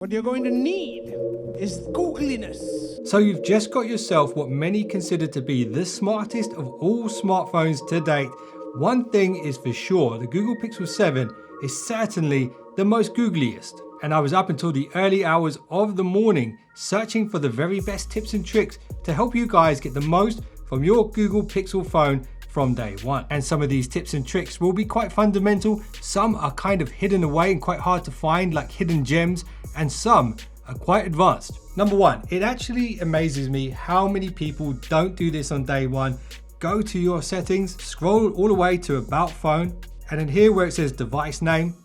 What you're going to need is googliness. So you've just got yourself what many consider to be the smartest of all smartphones to date. One thing is for sure, the Google Pixel 7 is certainly the most googliest. And I was up until the early hours of the morning searching for the very best tips and tricks to help you guys get the most from your Google Pixel phone from day one. And some of these tips and tricks will be quite fundamental. Some are kind of hidden away and quite hard to find, like hidden gems, and some are quite advanced. Number one, it actually amazes me how many people don't do this on day one. Go to your settings, scroll all the way to About Phone, and then here where it says device name,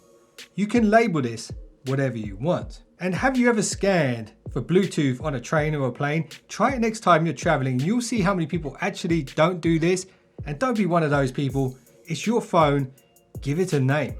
you can label this whatever you want. And have you ever scanned for Bluetooth on a train or a plane? Try it next time you're traveling. You'll see how many people actually don't do this. And don't be one of those people. It's your phone, give it a name.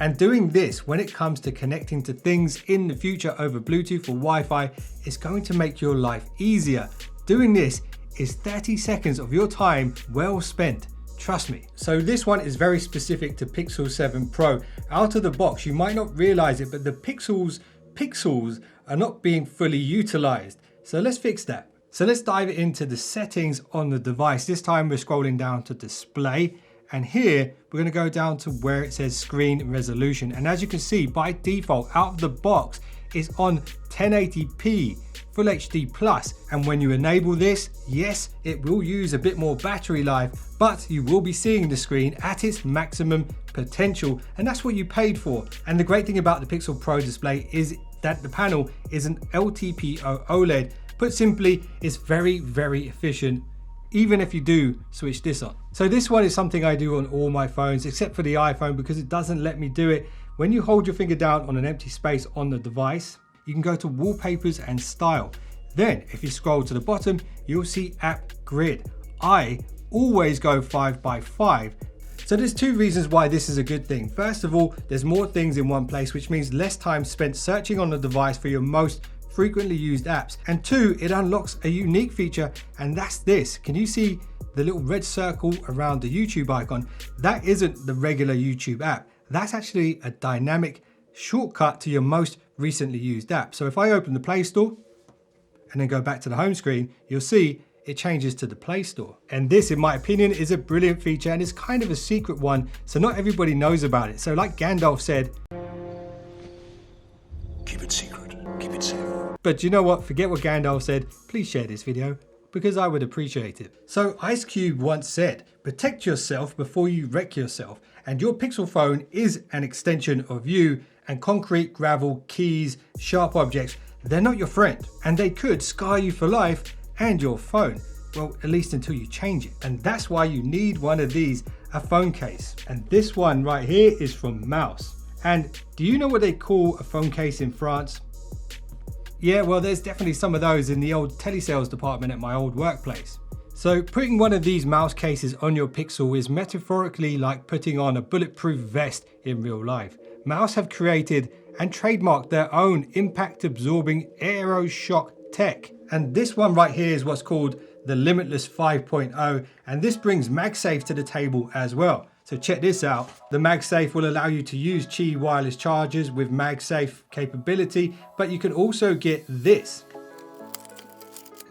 And doing this when it comes to connecting to things in the future over Bluetooth or Wi-Fi is going to make your life easier. Doing this is 30 seconds of your time well spent. Trust me. So this one is very specific to Pixel 7 Pro. Out of the box, you might not realize it, but the pixels are not being fully utilized. So let's fix that. So let's dive into the settings on the device. This time we're scrolling down to display. And here we're going to go down to where it says screen resolution. And as you can see, by default, out of the box, it's on 1080p Full HD Plus. And when you enable this, yes, it will use a bit more battery life, but you will be seeing the screen at its maximum potential. And that's what you paid for. And the great thing about the Pixel Pro display is that the panel is an LTPO OLED. Put simply, it's very, very efficient, even if you do switch this on. So this one is something I do on all my phones, except for the iPhone, because it doesn't let me do it. When you hold your finger down on an empty space on the device, you can go to wallpapers and style. Then if you scroll to the bottom, you'll see app grid. I always go 5x5. So there's two reasons why this is a good thing. First of all, there's more things in one place, which means less time spent searching on the device for your most frequently used apps. And two, it unlocks a unique feature, and that's this. Can you see the little red circle around the YouTube icon? That isn't the regular YouTube app. That's actually a dynamic shortcut to your most recently used app. So if I open the Play Store and then go back to the home screen, you'll see it changes to the Play Store. And this, in my opinion, is a brilliant feature, and it's kind of a secret one, so not everybody knows about it. So like Gandalf said, keep it secret, keep it safe. But you know what? Forget what Gandalf said. Please share this video because I would appreciate it. So Ice Cube once said, protect yourself before you wreck yourself. And your Pixel phone is an extension of you, and concrete, gravel, keys, sharp objects, they're not your friend. And they could scar you for life and your phone. Well, at least until you change it. And that's why you need one of these, a phone case. And this one right here is from Mouse. And do you know what they call a phone case in France? Yeah, well, there's definitely some of those in the old telesales department at my old workplace. So putting one of these mouse cases on your Pixel is metaphorically like putting on a bulletproof vest in real life. Mouse have created and trademarked their own impact absorbing aeroshock tech. And this one right here is what's called the Limitless 5.0, and this brings MagSafe to the table as well. So check this out. The MagSafe will allow you to use Qi wireless chargers with MagSafe capability, but you can also get this.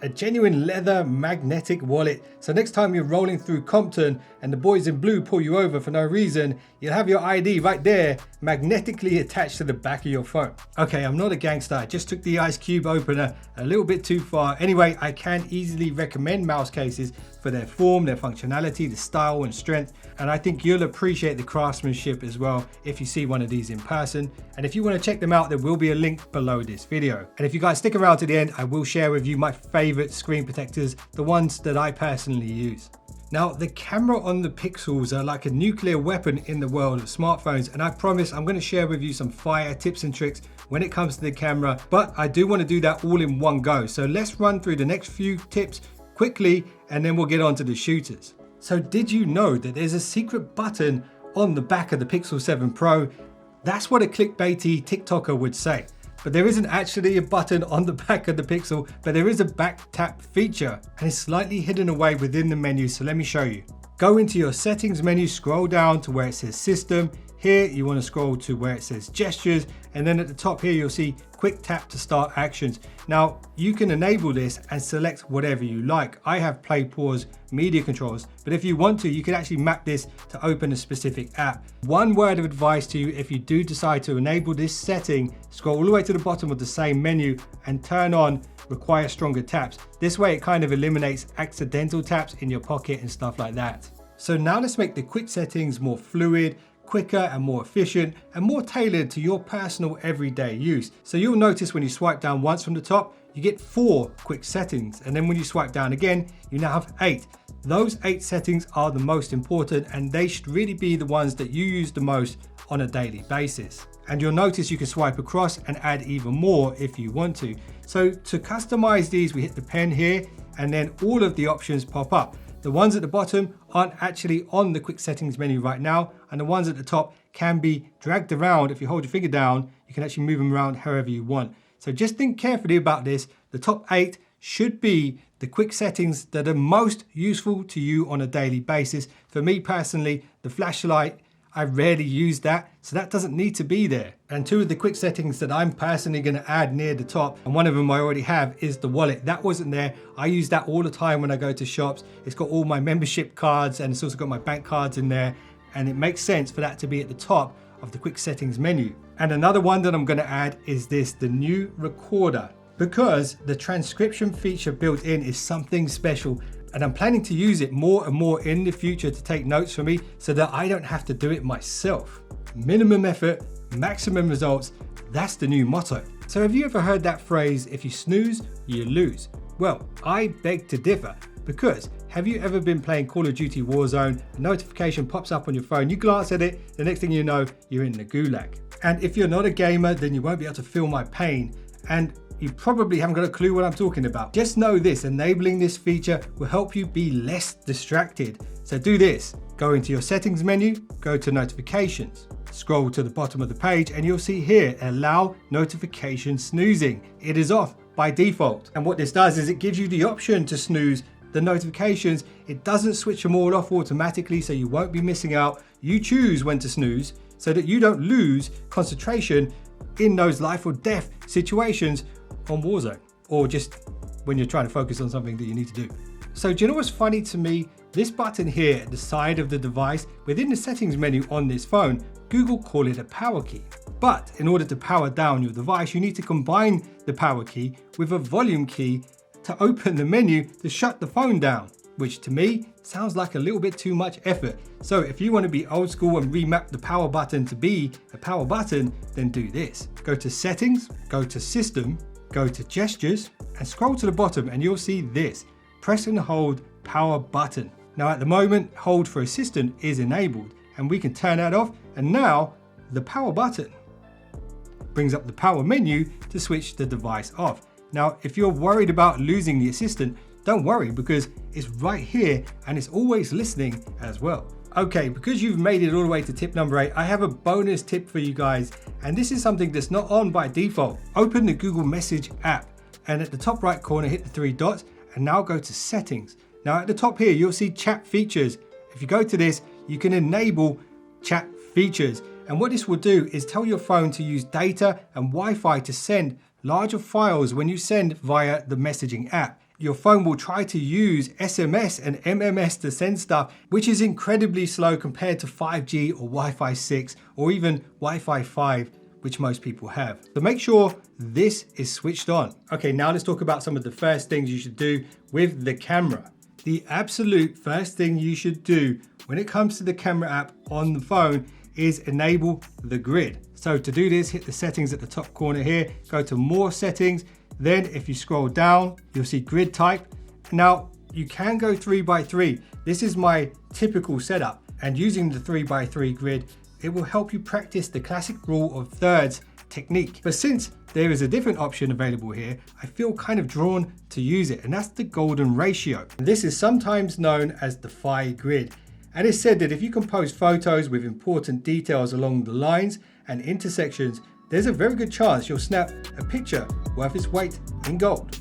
A genuine leather magnetic wallet. So next time you're rolling through Compton and the boys in blue pull you over for no reason, you'll have your ID right there magnetically attached to the back of your phone. Okay, I'm not a gangster. I just took the Ice Cube opener a little bit too far. Anyway, I can easily recommend mouse cases for their form, their functionality, the style and strength. And I think you'll appreciate the craftsmanship as well if you see one of these in person. And if you want to check them out, there will be a link below this video. And if you guys stick around to the end, I will share with you my favorite screen protectors, the ones that I personally use. Now, the camera on the Pixels are like a nuclear weapon in the world of smartphones, and I promise I'm going to share with you some fire tips and tricks when it comes to the camera, but I do want to do that all in one go. So let's run through the next few tips quickly, and then we'll get on to the shooters. So did you know that there's a secret button on the back of the Pixel 7 Pro? That's what a clickbaity TikToker would say. But there isn't actually a button on the back of the Pixel, but there is a back tap feature, and it's slightly hidden away within the menu, so let me show you. Go into your settings menu, scroll down to where it says system, Here you want to scroll to where it says gestures, and then at the top here you'll see quick tap to start actions. Now you can enable this and select whatever you like. I have play, pause, media controls, but if you want to, you can actually map this to open a specific app. One word of advice to you: if you do decide to enable this setting, scroll all the way to the bottom of the same menu and turn on require stronger taps. This way it kind of eliminates accidental taps in your pocket and stuff like that. So now let's make the quick settings more fluid, quicker and more efficient, and more tailored to your personal everyday use. So you'll notice when you swipe down once from the top, you get 4 quick settings. And then when you swipe down again, you now have 8. Those 8 settings are the most important, and they should really be the ones that you use the most on a daily basis. And you'll notice you can swipe across and add even more if you want to. So to customize these, we hit the pen here, and then all of the options pop up. The ones at the bottom aren't actually on the quick settings menu right now, and the ones at the top can be dragged around. If you hold your finger down, you can actually move them around however you want. So just think carefully about this. The top 8 should be the quick settings that are most useful to you on a daily basis. For me personally, the flashlight, I rarely use that, so that doesn't need to be there. And 2 of the quick settings that I'm personally going to add near the top, and one of them I already have, is the wallet. That wasn't there. I use that all the time when I go to shops. It's got all my membership cards, and it's also got my bank cards in there, and it makes sense for that to be at the top of the quick settings menu. And another one that I'm going to add is this, the new recorder, because the transcription feature built in is something special. And I'm planning to use it more and more in the future to take notes for me so that I don't have to do it myself. Minimum effort, maximum results, that's the new motto. So have you ever heard that phrase, if you snooze, you lose? Well, I beg to differ, because have you ever been playing Call of Duty Warzone, a notification pops up on your phone, you glance at it, the next thing you know, you're in the gulag. And if you're not a gamer, then you won't be able to feel my pain. And you probably haven't got a clue what I'm talking about. Just know this, enabling this feature will help you be less distracted. So do this, go into your settings menu, go to notifications, scroll to the bottom of the page, and you'll see here, allow notification snoozing. It is off by default. And what this does is it gives you the option to snooze the notifications. It doesn't switch them all off automatically, so you won't be missing out. You choose when to snooze so that you don't lose concentration in those life or death situations on Warzone, or just when you're trying to focus on something that you need to do. So do you know what's funny to me? This button here at the side of the device, within the settings menu on this phone, Google call it a power key. But in order to power down your device, you need to combine the power key with a volume key to open the menu to shut the phone down, which to me sounds like a little bit too much effort. So if you want to be old school and remap the power button to be a power button, then do this. Go to settings, go to system, go to gestures, and scroll to the bottom, and you'll see this, press and hold power button. Now at the moment, hold for assistant is enabled, and we can turn that off, and now the power button brings up the power menu to switch the device off. Now if you're worried about losing the assistant, don't worry, because it's right here and it's always listening as well. Okay, because you've made it all the way to tip number 8, I have a bonus tip for you guys, and this is something that's not on by default. Open the Google Message app, and at the top right corner, hit the 3 dots, and now go to settings. Now at the top here, you'll see chat features. If you go to this, you can enable chat features. And what this will do is tell your phone to use data and Wi-Fi to send larger files when you send via the messaging app. Your phone will try to use SMS and MMS to send stuff, which is incredibly slow compared to 5G or Wi-Fi 6 or even Wi-Fi 5, which most people have. So make sure this is switched on. Okay, now let's talk about some of the first things you should do with the camera. The absolute first thing you should do when it comes to the camera app on the phone is enable the grid. So to do this, hit the settings at the top corner here, go to more settings. Then if you scroll down, you'll see grid type. Now you can go 3x3. This is my typical setup, and using the 3x3 grid, it will help you practice the classic rule of thirds technique. But since there is a different option available here, I feel kind of drawn to use it, and that's the golden ratio. This is sometimes known as the phi grid. And it's said that if you compose photos with important details along the lines and intersections, there's a very good chance you'll snap a picture worth its weight in gold.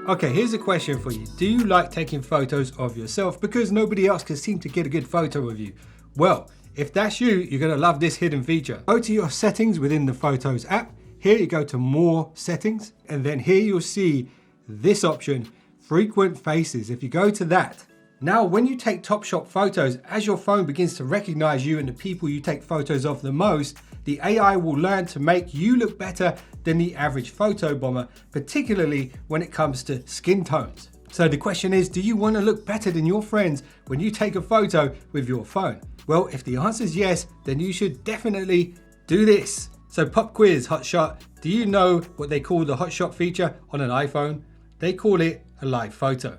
Okay, here's a question for you. Do you like taking photos of yourself because nobody else can seem to get a good photo of you? Well, if that's you, you're gonna love this hidden feature. Go to your settings within the Photos app. Here you go to more settings, and then here you'll see this option, frequent faces. If you go to that, now when you take top shot photos, as your phone begins to recognize you and the people you take photos of the most, the AI will learn to make you look better than the average photo bomber, particularly when it comes to skin tones. So the question is, do you want to look better than your friends when you take a photo with your phone? Well, if the answer is yes, then you should definitely do this. So pop quiz, hotshot. Do you know what they call the hotshot feature on an iPhone? They call it a live photo.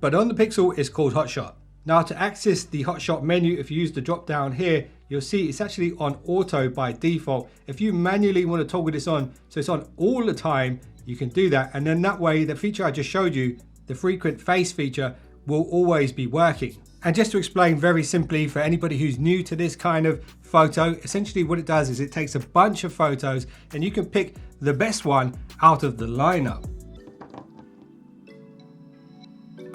But on the Pixel, it's called hotshot. Now to access the hotshot menu, if you use the drop down here, you'll see it's actually on auto by default. If you manually want to toggle this on, so it's on all the time, you can do that. And then that way, the feature I just showed you, the frequent face feature, will always be working. And just to explain very simply for anybody who's new to this kind of photo, essentially what it does is it takes a bunch of photos and you can pick the best one out of the lineup.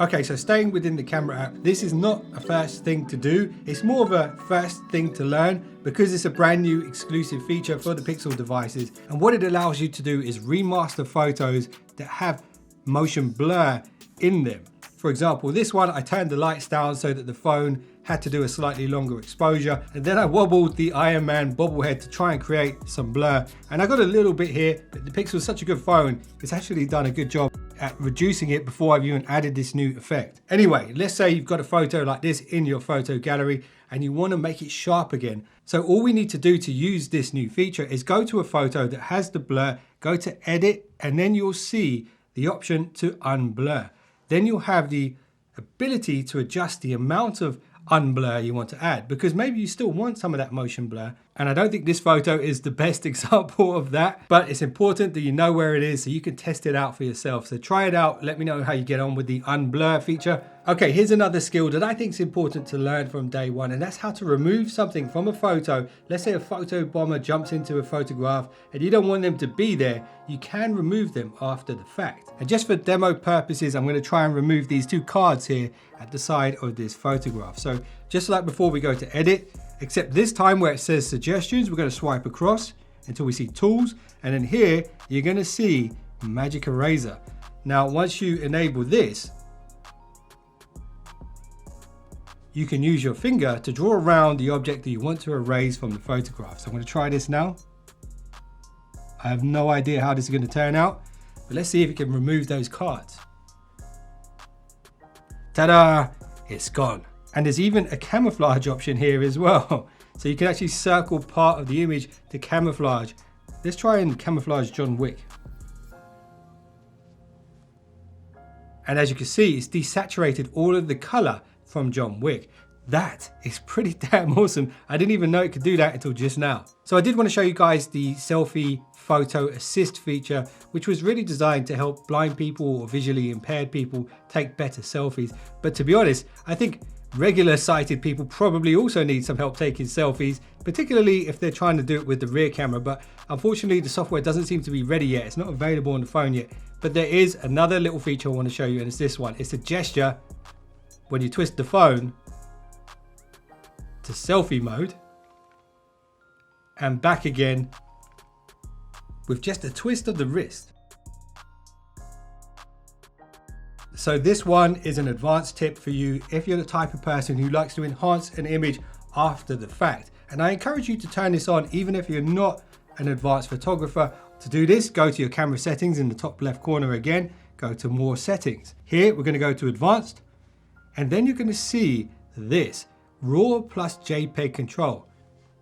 Okay, so staying within the camera app, this is not a first thing to do. It's more of a first thing to learn because it's a brand new exclusive feature for the Pixel devices. And what it allows you to do is remaster photos that have motion blur in them. For example, this one, I turned the lights down so that the phone had to do a slightly longer exposure. And then I wobbled the Iron Man bobblehead to try and create some blur. And I got a little bit here, but the Pixel is such a good phone, it's actually done a good job at reducing it before I've even added this new effect. Anyway, let's say you've got a photo like this in your photo gallery and you want to make it sharp again. So all we need to do to use this new feature is go to a photo that has the blur, go to edit, and then you'll see the option to unblur. Then you'll have the ability to adjust the amount of unblur you want to add, because maybe you still want some of that motion blur. And I don't think this photo is the best example of that, but it's important that you know where it is so you can test it out for yourself. So try it out. Let me know how you get on with the unblur feature. Okay, here's another skill that I think is important to learn from day one, and that's how to remove something from a photo. Let's say a photo bomber jumps into a photograph and you don't want them to be there. You can remove them after the fact. And just for demo purposes, I'm going to try and remove these two cards here at the side of this photograph. So just like before, we go to edit, except this time where it says suggestions, we're going to swipe across until we see tools. And then here, you're going to see magic eraser. Now, once you enable this, you can use your finger to draw around the object that you want to erase from the photograph. So I'm going to try this now. I have no idea how this is going to turn out, but let's see if we can remove those cards. Ta-da! It's gone. And there's even a camouflage option here as well. So you can actually circle part of the image to camouflage. Let's try and camouflage John Wick. And as you can see, it's desaturated all of the color from John Wick. That is pretty damn awesome. I didn't even know it could do that until just now. So I did want to show you guys the selfie photo assist feature, which was really designed to help blind people or visually impaired people take better selfies. But to be honest, I think regular sighted people probably also need some help taking selfies, particularly if they're trying to do it with the rear camera. But unfortunately, the software doesn't seem to be ready yet. It's not available on the phone yet. But there is another little feature I want to show you, and it's this one. It's a gesture when you twist the phone to selfie mode and back again with just a twist of the wrist. So this one is an advanced tip for you if you're the type of person who likes to enhance an image after the fact. And I encourage you to turn this on even if you're not an advanced photographer. To do this, go to your camera settings in the top left corner again, go to more settings. Here we're going to go to advanced, and then you're going to see this RAW plus JPEG control.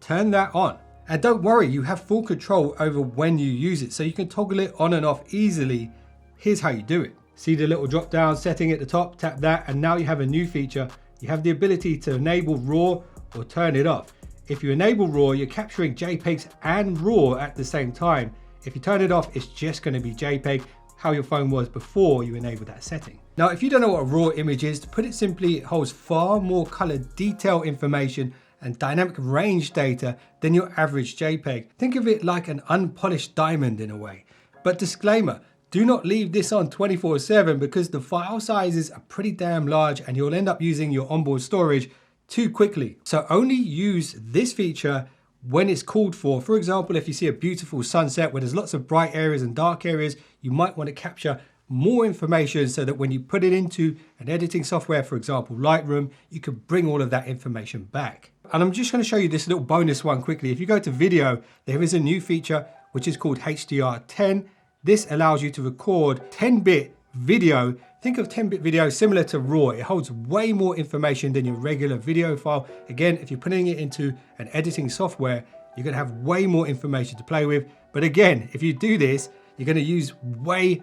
Turn that on. And don't worry, you have full control over when you use it, so you can toggle it on and off easily. Here's how you do it. See the little drop down setting at the top, tap that, and now you have a new feature. You have the ability to enable RAW or turn it off. If you enable RAW, you're capturing JPEGs and RAW at the same time. If you turn it off, it's just going to be JPEG, how your phone was before you enabled that setting. Now, if you don't know what a RAW image is, to put it simply, it holds far more color detail information and dynamic range data than your average JPEG. Think of it like an unpolished diamond in a way. But disclaimer, Do not leave this on 24/7 because the file sizes are pretty damn large and you'll end up using your onboard storage too quickly. So only use this feature when it's called for. For example, if you see a beautiful sunset where there's lots of bright areas and dark areas, you might want to capture more information so that when you put it into an editing software, for example, Lightroom, you can bring all of that information back. And I'm just going to show you this little bonus one quickly. If you go to video, there is a new feature which is called HDR10. This allows you to record 10-bit video. Think of 10-bit video similar to RAW. It holds way more information than your regular video file. Again, if you're putting it into an editing software, you're going to have way more information to play with. But again, if you do this, you're going to use way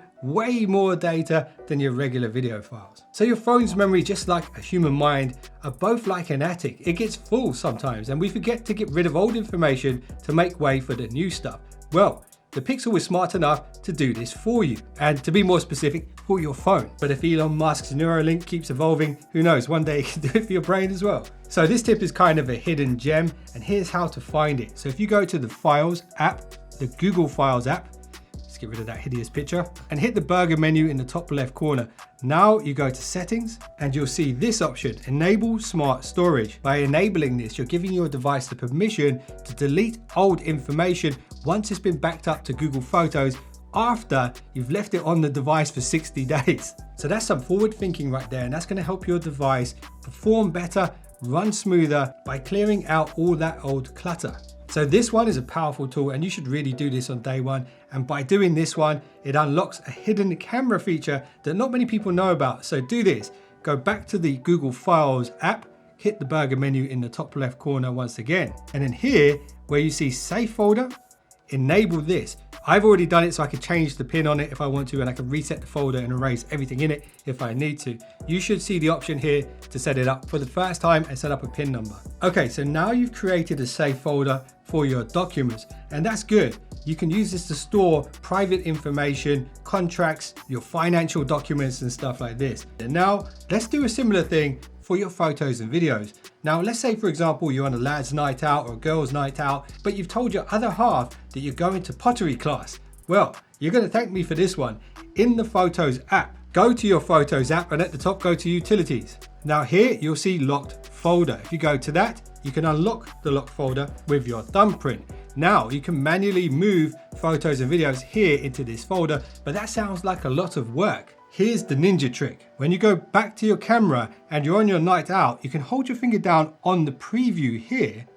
more data than your regular video files. So your phone's memory, just like a human mind, are both like an attic. It gets full sometimes and we forget to get rid of old information to make way for the new stuff. Well, the Pixel is smart enough to do this for you, and to be more specific, for your phone. But if Elon Musk's Neuralink keeps evolving, who knows, one day he can do it for your brain as well. So this tip is kind of a hidden gem, and here's how to find it. So if you go to the Files app, the Google Files app, let's get rid of that hideous picture, and hit the burger menu in the top left corner. Now you go to Settings, and you'll see this option, Enable Smart Storage. By enabling this, you're giving your device the permission to delete old information once it's been backed up to Google Photos after you've left it on the device for 60 days. So that's some forward thinking right there, and that's going to help your device perform better, run smoother by clearing out all that old clutter. So this one is a powerful tool and you should really do this on day one. And by doing this one, it unlocks a hidden camera feature that not many people know about. So do this, go back to the Google Files app, hit the burger menu in the top left corner once again. And then here, where you see Save Folder, enable this. I've already done it so I can change the pin on it if I want to, and I can reset the folder and erase everything in it if I need to. You should see the option here to set it up for the first time and set up a pin number. Okay, so now you've created a save folder for your documents, and that's good. You can use this to store private information, contracts, your financial documents and stuff like this. And now let's do a similar thing for your photos and videos. Now, let's say, for example, you're on a lad's night out or a girl's night out, but you've told your other half that you're going to pottery class. Well, you're going to thank me for this one. In the Photos app, go to your Photos app and at the top, go to Utilities. Now here, you'll see Locked Folder. If you go to that, you can unlock the locked folder with your thumbprint. Now you can manually move photos and videos here into this folder, but that sounds like a lot of work. Here's the ninja trick. When you go back to your camera and you're on your night out, you can hold your finger down on the preview here,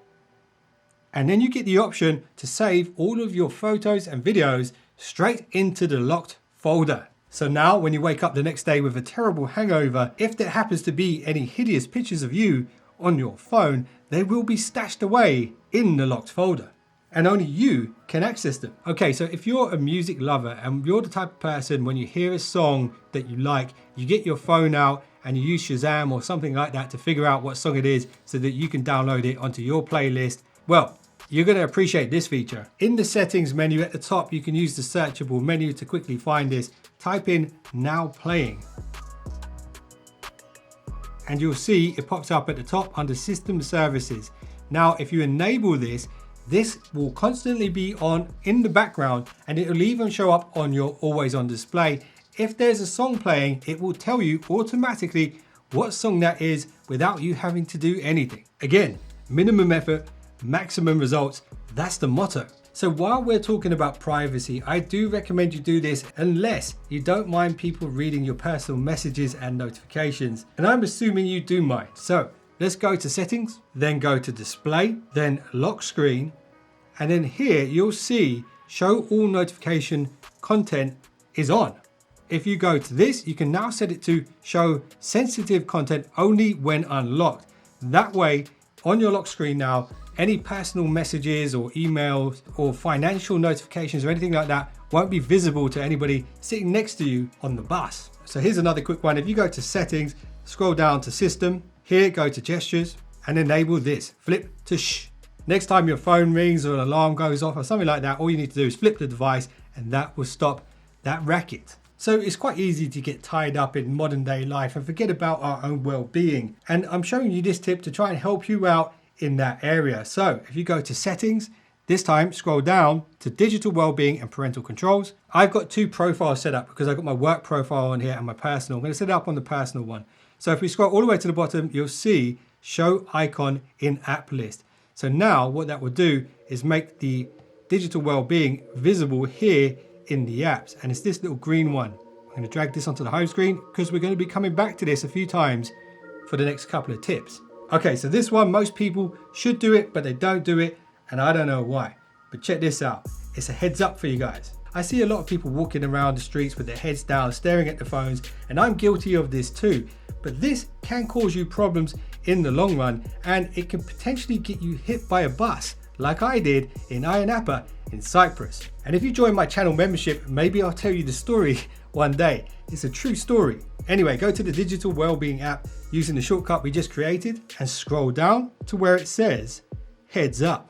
and then you get the option to save all of your photos and videos straight into the locked folder. So now when you wake up the next day with a terrible hangover, if there happens to be any hideous pictures of you on your phone, they will be stashed away in the locked folder, and only you can access them. Okay, so if you're a music lover and you're the type of person, when you hear a song that you like, you get your phone out and you use Shazam or something like that to figure out what song it is so that you can download it onto your playlist. Well, you're going to appreciate this feature. In the settings menu at the top, you can use the searchable menu to quickly find this. Type in Now Playing, and you'll see it pops up at the top under System Services. Now, if you enable this, this will constantly be on in the background, and it will even show up on your always on display. If there's a song playing, it will tell you automatically what song that is without you having to do anything. Again, minimum effort, maximum results. That's the motto. So while we're talking about privacy, I do recommend you do this unless you don't mind people reading your personal messages and notifications. And I'm assuming you do mind. So let's go to Settings, then go to Display, then Lock Screen. And then here you'll see Show All Notification Content is on. If you go to this, you can now set it to show sensitive content only when unlocked. That way, on your lock screen now, any personal messages or emails or financial notifications or anything like that won't be visible to anybody sitting next to you on the bus. So here's another quick one. If you go to Settings, scroll down to System, here go to Gestures and enable this, flip to shh. Next time your phone rings or an alarm goes off or something like that, all you need to do is flip the device and that will stop that racket. So it's quite easy to get tied up in modern day life and forget about our own well-being. And I'm showing you this tip to try and help you out in that area. So if you go to Settings, This time, scroll down to digital wellbeing and parental controls. I've got two profiles set up because I've got my work profile on here and my personal. I'm going to set it up on the personal one. So if we scroll all the way to the bottom, you'll see show icon in app list. So now what that will do is make the digital wellbeing visible here in the apps. And it's this little green one. I'm going to drag this onto the home screen because we're going to be coming back to this a few times for the next couple of tips. Okay, so this one, most people should do it, but they don't do it. And I don't know why, but check this out. It's a heads up for you guys. I see a lot of people walking around the streets with their heads down, staring at the phones, and I'm guilty of this too. But this can cause you problems in the long run, and it can potentially get you hit by a bus, like I did in Ayia Napa in Cyprus. And if you join my channel membership, maybe I'll tell you the story one day. It's a true story. Anyway, go to the digital wellbeing app using the shortcut we just created and scroll down to where it says heads up.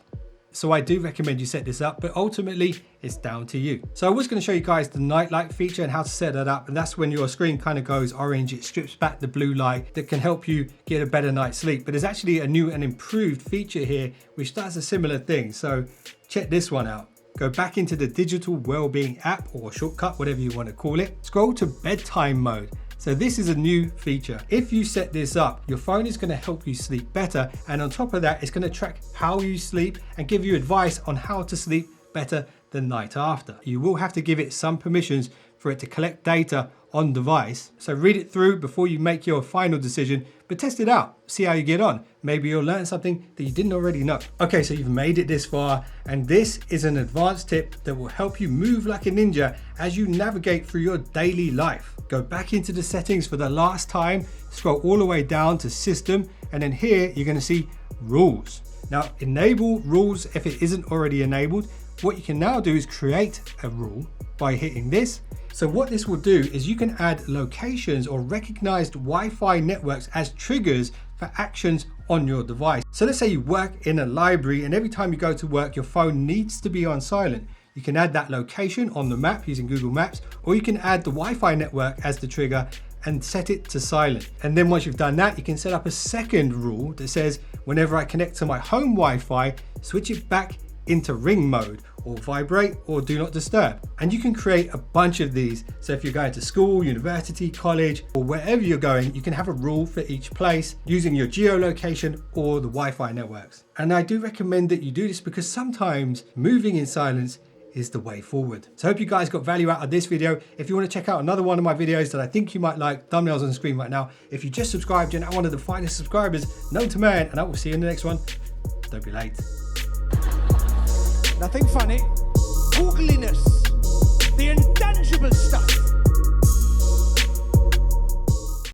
So I do recommend you set this up, but ultimately it's down to you. So I was going to show you guys the night light feature and how to set that up. And that's when your screen kind of goes orange. It strips back the blue light that can help you get a better night's sleep. But there's actually a new and improved feature here, which does a similar thing. So check this one out. Go back into the digital wellbeing app or shortcut, whatever you want to call it. Scroll to bedtime mode. So this is a new feature. If you set this up, your phone is going to help you sleep better. And on top of that, it's going to track how you sleep and give you advice on how to sleep better the night after. You will have to give it some permissions for it to collect data on device. So read it through before you make your final decision, but test it out. See how you get on. Maybe you'll learn something that you didn't already know. Okay, so you've made it this far, and this is an advanced tip that will help you move like a ninja as you navigate through your daily life. Go back into the settings for the last time, scroll all the way down to system, and then here you're going to see rules. Now enable rules if it isn't already enabled. What you can now do is create a rule by hitting this. So what this will do is you can add locations or recognized Wi-Fi networks as triggers for actions on your device. So let's say you work in a library and every time you go to work, your phone needs to be on silent. You can add that location on the map using Google Maps, or you can add the Wi-Fi network as the trigger and set it to silent. And then once you've done that, you can set up a second rule that says, whenever I connect to my home Wi-Fi, switch it back into ring mode or vibrate or do not disturb. And you can create a bunch of these. So if you're going to school, university, college, or wherever you're going, you can have a rule for each place using your geolocation or the Wi-Fi networks. And I do recommend that you do this because sometimes moving in silence is the way forward. So I hope you guys got value out of this video. If you want to check out another one of my videos that I think you might like, thumbnails on the screen right now. If you just subscribed, you're now one of the finest subscribers known to man, and I will see you in the next one. Don't be late. Nothing funny. Googliness. The intangible stuff.